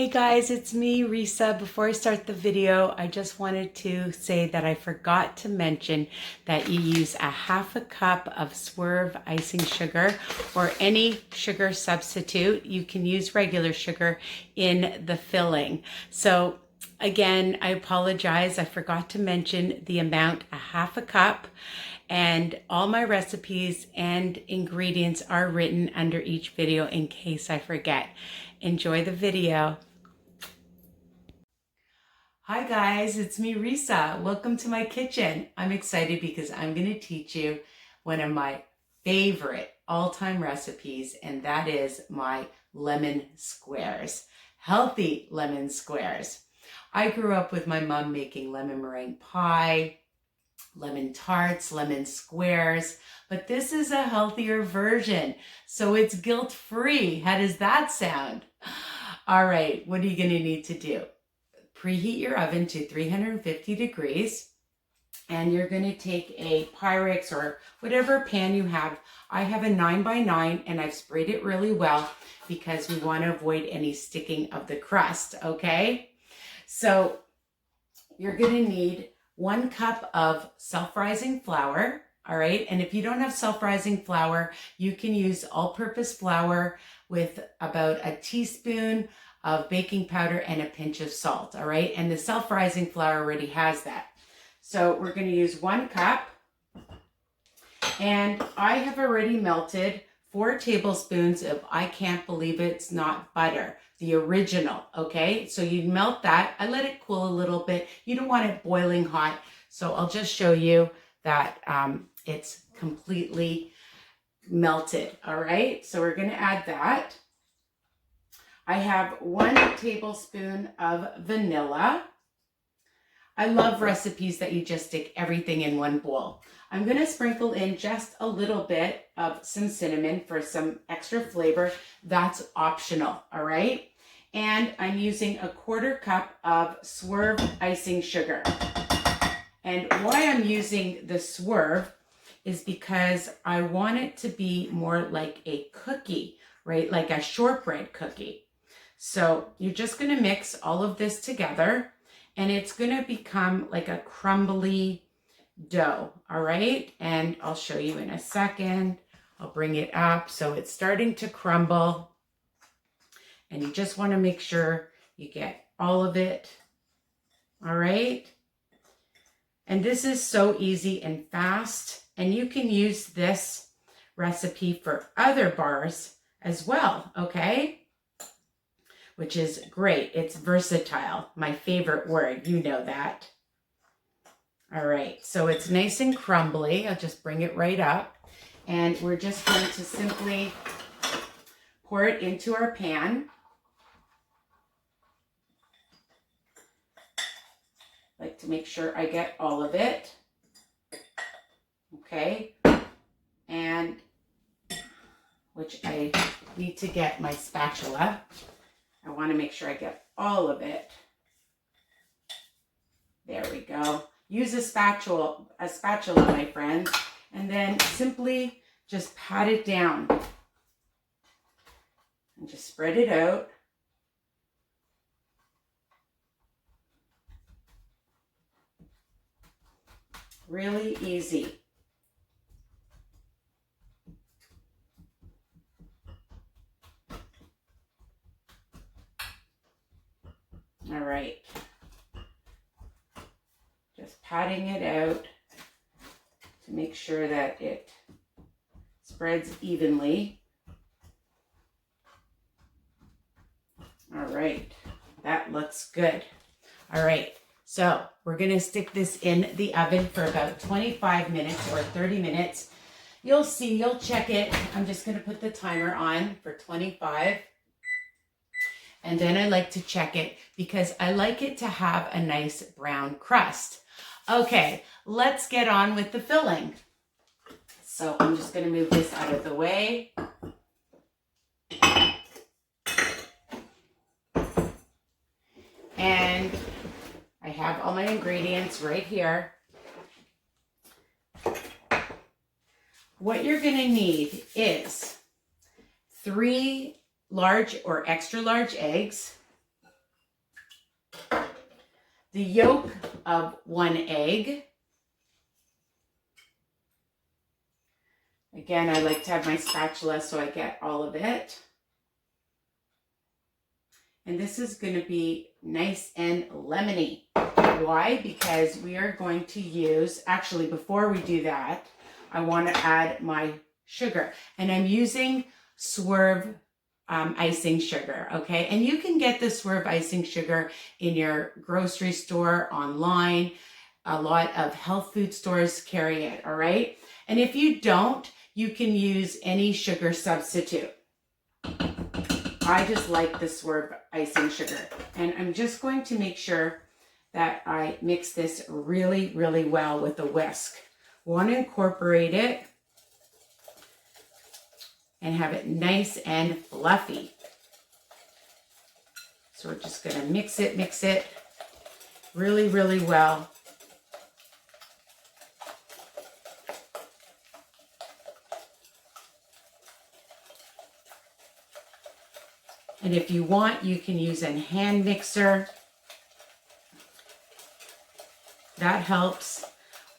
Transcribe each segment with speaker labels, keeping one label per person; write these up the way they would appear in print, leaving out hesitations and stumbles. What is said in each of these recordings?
Speaker 1: Hey guys, it's me, Risa. Before I start the video, I just wanted to say that I forgot to mention that you use a half a cup of swerve icing sugar or any sugar substitute. You can use regular sugar in the filling. So again, I apologize. I forgot to mention the amount, a half a cup. And all my recipes and ingredients are written under each video in case I forget. Enjoy the video. Hi guys, it's me, Risa. Welcome to my kitchen. I'm excited because I'm going to teach you one of my favorite all-time recipes, and that is my lemon squares. Healthy lemon squares. I grew up with my mom making lemon meringue pie, lemon tarts, lemon squares, but this is a healthier version, so it's guilt-free. How does that sound? All right, what are you going to need to do? Preheat your oven to 350 degrees, and you're going to take a pyrex or whatever pan you have. I have a 9x9 and I've sprayed it really well because we want to avoid any sticking of the crust, okay? So you're going to need 1 cup of self-rising flour, all right? And if you don't have self-rising flour, you can use all-purpose flour with about a teaspoon of baking powder and a pinch of salt, all right? And the self-rising flour already has that. So we're going to use 1 cup. And I have already melted 4 tablespoons of I can't believe it's not butter, the original, okay? So you melt that. I let it cool a little bit. You don't want it boiling hot. So I'll just show you that it's completely melted, all right? So we're going to add that. I have 1 tablespoon of vanilla. I love recipes that you just stick everything in one bowl. I'm going to sprinkle in just a little bit of some cinnamon for some extra flavor. That's optional, all right? And I'm using a 1/4 cup of swerve icing sugar. And why I'm using the swerve is because I want it to be more like a cookie, right? Like a shortbread cookie. So you're just going to mix all of this together and it's going to become like a crumbly dough, all right? And I'll show you in a second. I'll bring it up. So it's starting to crumble and you just want to make sure you get all of it, all right? And this is so easy and fast, and you can use this recipe for other bars as well, okay? Which is great. It's versatile. My favorite word. You know that. All right. So it's nice and crumbly. I'll just bring it right up. And we're just going to simply pour it into our pan. I like to make sure I get all of it. Okay. And which I need to get my spatula. I want to make sure I get all of it. There we go. Use a spatula, my friends, and then simply just pat it down and just spread it out. Really easy. All right, just patting it out to make sure that it spreads evenly. All right, that looks good. All right, so we're gonna stick this in the oven for about 25 minutes or 30 minutes. You'll see, you'll check it. I'm just gonna put the timer on for 25. And then I like to check it because I like it to have a nice brown crust. Okay, let's get on with the filling. So I'm just going to move this out of the way. And I have all my ingredients right here. What you're going to need is 3 large or extra large eggs, the yolk of 1 egg. Again, I like to have my spatula so I get all of it. And this is going to be nice and lemony. Why? Because we are going to use, actually before we do that, I want to add my sugar. And I'm using Swerve icing sugar, okay? And you can get the Swerve icing sugar in your grocery store, online. A lot of health food stores carry it, all right? And if you don't, you can use any sugar substitute. I just like the Swerve icing sugar. And I'm just going to make sure that I mix this really, really well with a whisk. Want to incorporate it and have it nice and fluffy. So we're just going to mix it really, really well. And if you want, you can use a hand mixer. That helps.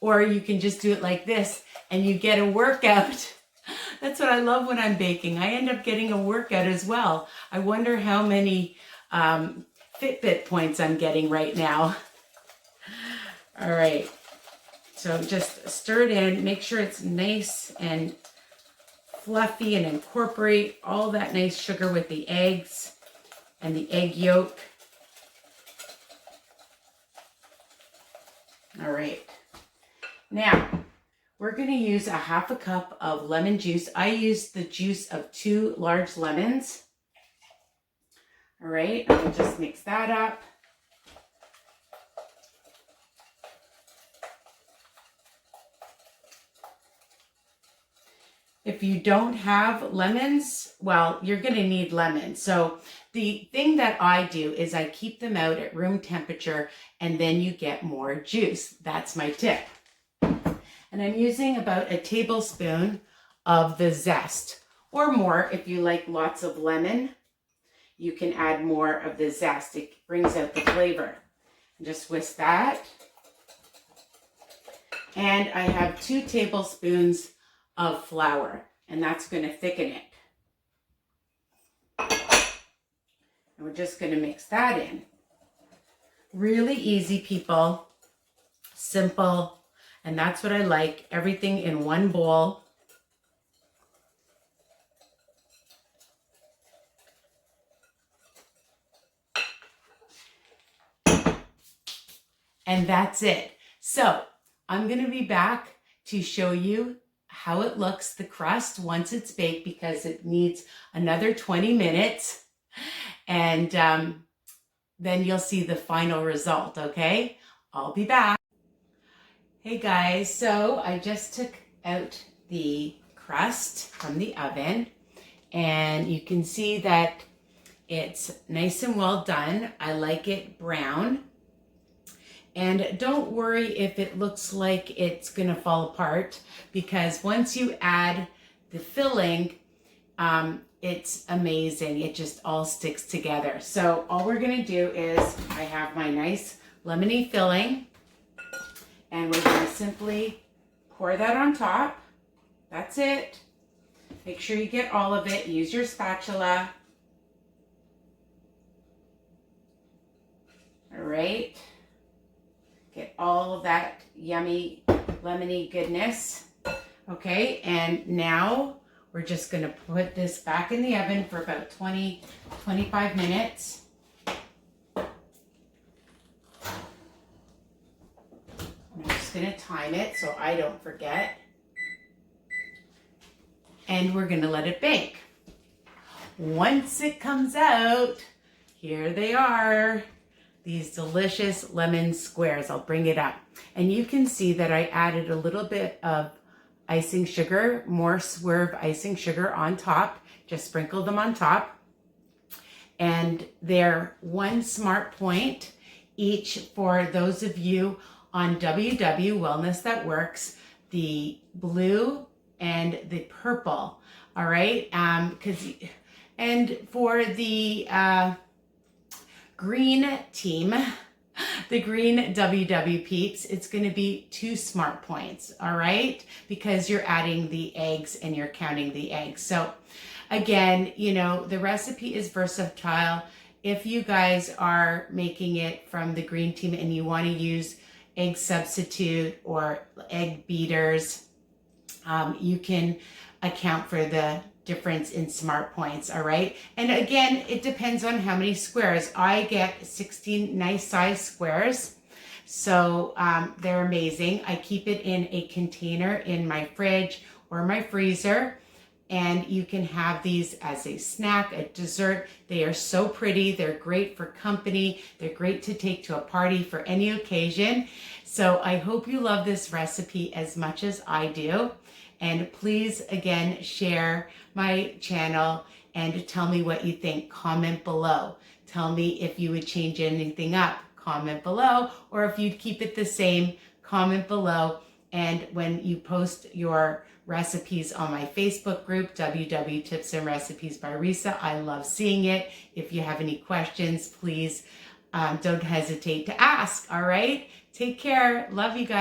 Speaker 1: Or you can just do it like this and you get a workout. That's what I love when I'm baking. I end up getting a workout as well. I wonder how many Fitbit points I'm getting right now. All right. So just stir it in. Make sure it's nice and fluffy and incorporate all that nice sugar with the eggs and the egg yolk. All right. Now, we're going to use a 1/2 cup of lemon juice. I used the juice of 2 large lemons. All right, I'll just mix that up. If you don't have lemons, well, you're going to need lemons. So the thing that I do is I keep them out at room temperature and then you get more juice. That's my tip. And I'm using about a tablespoon of the Zest or more. If you like lots of lemon, you can add more of the Zest. It brings out the flavor. Just whisk that. And I have 2 tablespoons of flour, and that's going to thicken it. And we're just going to mix that in. Really easy, people. Simple. And that's what I like. Everything in one bowl. And that's it. So I'm going to be back to show you how it looks, the crust, once it's baked, because it needs another 20 minutes. And then you'll see the final result, okay? I'll be back. Hey guys, so I just took out the crust from the oven, and you can see that it's nice and well done. I like it brown. And don't worry if it looks like it's gonna fall apart, because once you add the filling, it's amazing. It just all sticks together. So all we're gonna do is, I have my nice lemony filling, and we're gonna simply pour that on top. That's it. Make sure you get all of it. Use your spatula. All right. Get all of that yummy lemony goodness. Okay, and now we're just gonna put this back in the oven for about 20-25 minutes. I'm just gonna time it so I don't forget. And we're gonna let it bake. Once it comes out, here they are. These delicious lemon squares. I'll bring it up. And you can see that I added a little bit of icing sugar, more Swerve icing sugar on top. Just sprinkle them on top. And they're 1 smart point each for those of you on WW Wellness That Works, the blue and the purple. All right. And for the green team, The green WW peeps, it's going to be 2 smart points, all right? Because you're adding the eggs and you're counting the eggs. So again, you know, the recipe is versatile. If you guys are making it from the green team and you want to use egg substitute or egg beaters, you can account for the difference in smart points, all right? And again, it depends on how many squares. I get 16 nice size squares, so they're amazing. I keep it in a container in my fridge or my freezer, and you can have these as a snack, a dessert. They are so pretty. They're great for company. They're great to take to a party for any occasion. So I hope you love this recipe as much as I do. And please, again, share my channel and tell me what you think. Comment below. Tell me if you would change anything up. Comment below. Or if you'd keep it the same, comment below. And when you post your recipes on my Facebook group, WW Tips and Recipes by Risa, I love seeing it. If you have any questions, please don't hesitate to ask. All right? Take care. Love you guys.